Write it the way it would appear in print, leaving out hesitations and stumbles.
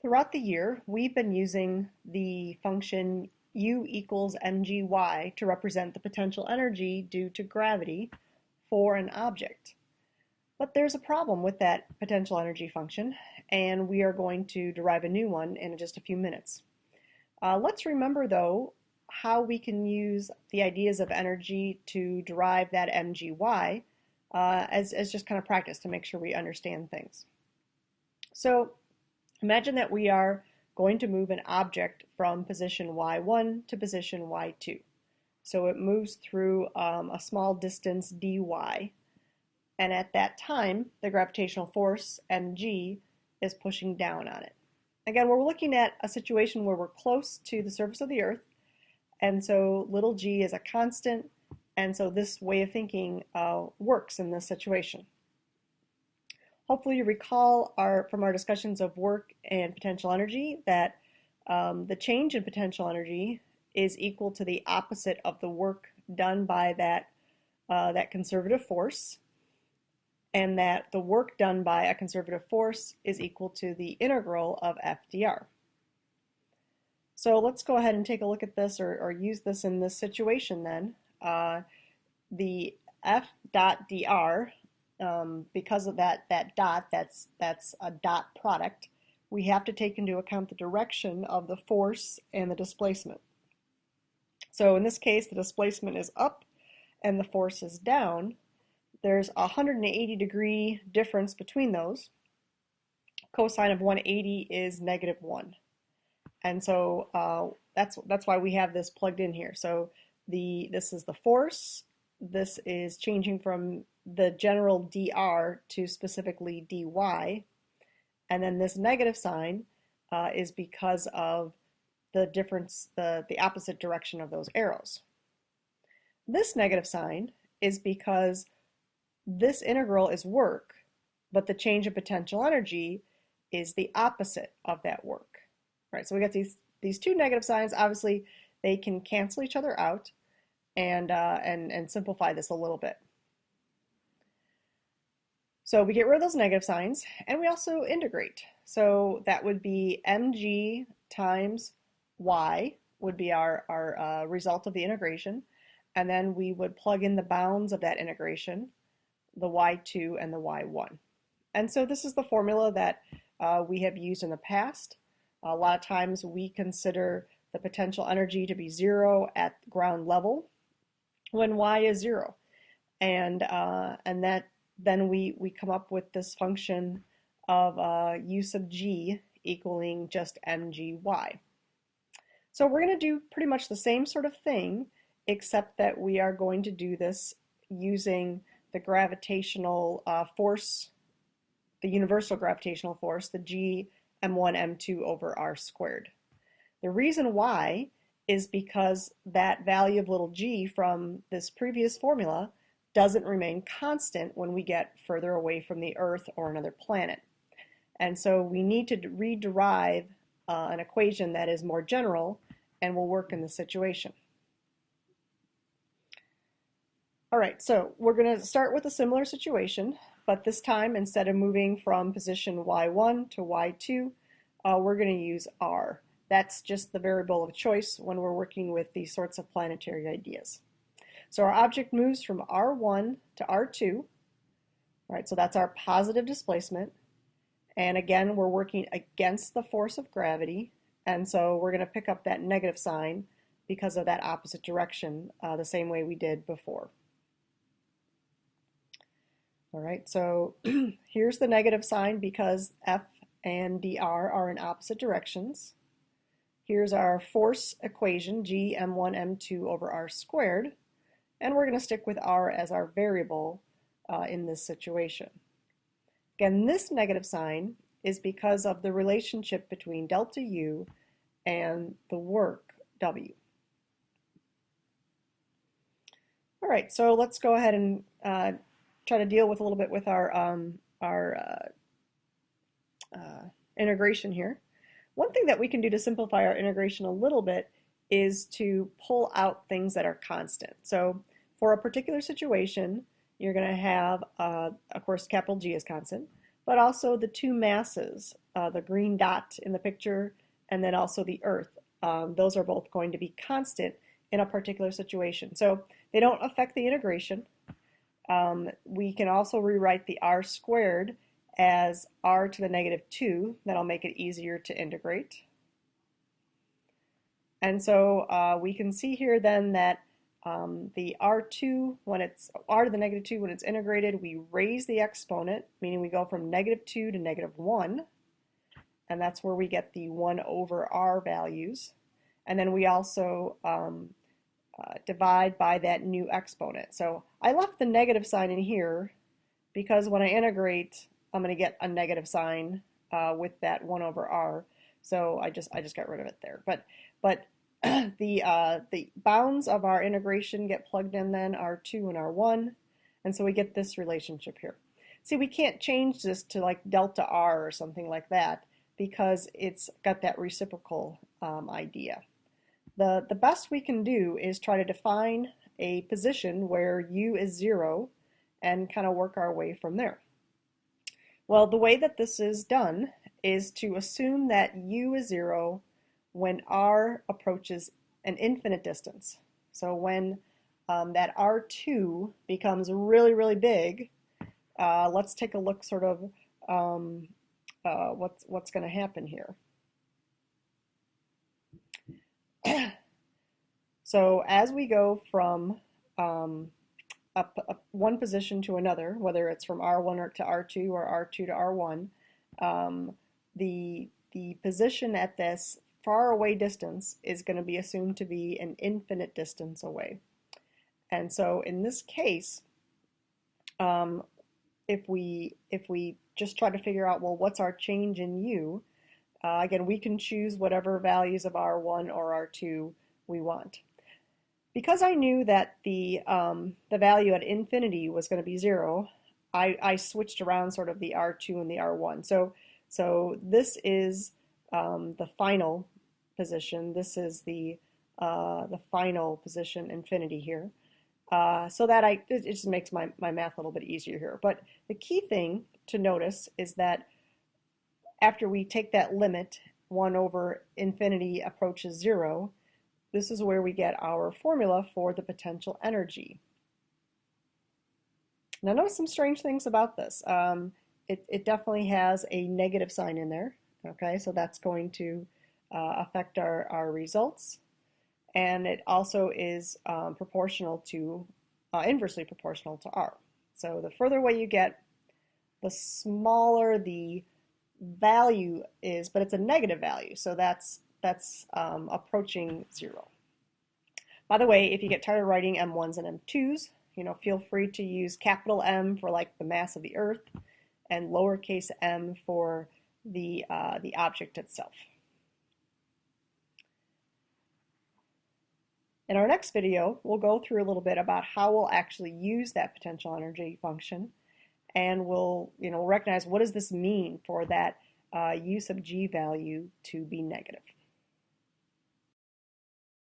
Throughout the year, we've been using the function U equals mgy to represent the potential energy due to gravity for an object. But there's a problem with that potential energy function, and we are going to derive a new one in just a few minutes. Let's remember, though, how we can use the ideas of energy to derive that mgy as just kind of practice to make sure we understand things. So imagine that we are going to move an object from position y1 to position y2. So it moves through a small distance dy, and at that time, the gravitational force, mg, is pushing down on it. Again, we're looking at a situation where we're close to the surface of the Earth, and so little g is a constant, and so this way of thinking works in this situation. Hopefully you recall from our discussions of work and potential energy that the change in potential energy is equal to the opposite of the work done by that conservative force, and that the work done by a conservative force is equal to the integral of F dr. So let's go ahead and take a look at this or use this in this situation then. The F dot dr, because of that dot, that's a dot product, we have to take into account the direction of the force and the displacement. So in this case, the displacement is up and the force is down. There's a 180-degree difference between those. Cosine of 180 is -1. And so that's why we have this plugged in here. So this is the force. This is changing from the general dr to specifically dy. And then this negative sign is because of the difference, the opposite direction of those arrows. This negative sign is because this integral is work, but the change in potential energy is the opposite of that work. Right, so we got these two negative signs. Obviously, they can cancel each other out and simplify this a little bit. So we get rid of those negative signs, and we also integrate. So that would be mg times y would be our result of the integration, and then we would plug in the bounds of that integration, the y2 and the y1. And so this is the formula that we have used in the past. A lot of times we consider the potential energy to be 0 at ground level when y is 0. And that then we come up with this function of u sub g equaling just mgy. So we're going to do pretty much the same sort of thing, except that we are going to do this using the gravitational force, the universal gravitational force, the g m1 m2 over r squared. The reason why is because that value of little g from this previous formula doesn't remain constant when we get further away from the Earth or another planet. And so we need to rederive an equation that is more general and will work in this situation. All right, so we're going to start with a similar situation, but this time instead of moving from position y1 to y2, we're going to use r. That's just the variable of choice when we're working with these sorts of planetary ideas. So our object moves from r1 to r2, right? So that's our positive displacement. And again, we're working against the force of gravity, and so we're going to pick up that negative sign because of that opposite direction, the same way we did before. All right, so here's the negative sign because F and dr are in opposite directions. Here's our force equation, g m1 m2 over r squared, and we're going to stick with r as our variable in this situation. Again, this negative sign is because of the relationship between delta U and the work W. All right, so let's go ahead and try to deal with a little bit with our integration here. One thing that we can do to simplify our integration a little bit is to pull out things that are constant. So for a particular situation, you're going to have, of course, capital G is constant, but also the two masses, the green dot in the picture, and then also the Earth. Those are both going to be constant in a particular situation. So they don't affect the integration. We can also rewrite the r squared as r to the negative 2. That'll make it easier to integrate. And so we can see here then that the r2, when it's r to the negative 2, when it's integrated, we raise the exponent, meaning we go from negative 2 to negative 1. And that's where we get the 1 over r values. And then we also divide by that new exponent. So I left the negative sign in here because when I integrate, I'm going to get a negative sign with that 1 over r. So I just got rid of it there. But the bounds of our integration get plugged in then, r2 and r1, and so we get this relationship here. See, we can't change this to like delta r or something like that because it's got that reciprocal idea. The best we can do is try to define a position where u is 0 and kind of work our way from there. Well, the way that this is done is to assume that u is 0 when r approaches an infinite distance. So when that r2 becomes really, really big, let's take a look sort of what's going to happen here. So as we go from one position to another, whether it's from R1 to R2 or R2 to R1, the position at this far away distance is going to be assumed to be an infinite distance away. And so in this case, if we just try to figure out, well, what's our change in u, again, we can choose whatever values of R1 or R2 we want. Because I knew that the value at infinity was going to be 0, I switched around sort of the R2 and the R1. So this is the final position. This is the final position, infinity here. So that it just makes my math a little bit easier here. But the key thing to notice is that after we take that limit, 1 over infinity approaches 0, this is where we get our formula for the potential energy. Now notice some strange things about this. It definitely has a negative sign in there. Okay, so that's going to affect our results. And it also is proportional to, inversely proportional to r. So the further away you get, the smaller the value is, but it's a negative value, so that's approaching 0. By the way, if you get tired of writing M1s and M2s, feel free to use capital M for like the mass of the Earth and lowercase m for the object itself. In our next video, we'll go through a little bit about how we'll actually use that potential energy function, and we'll recognize what does this mean for that u sub g value to be negative.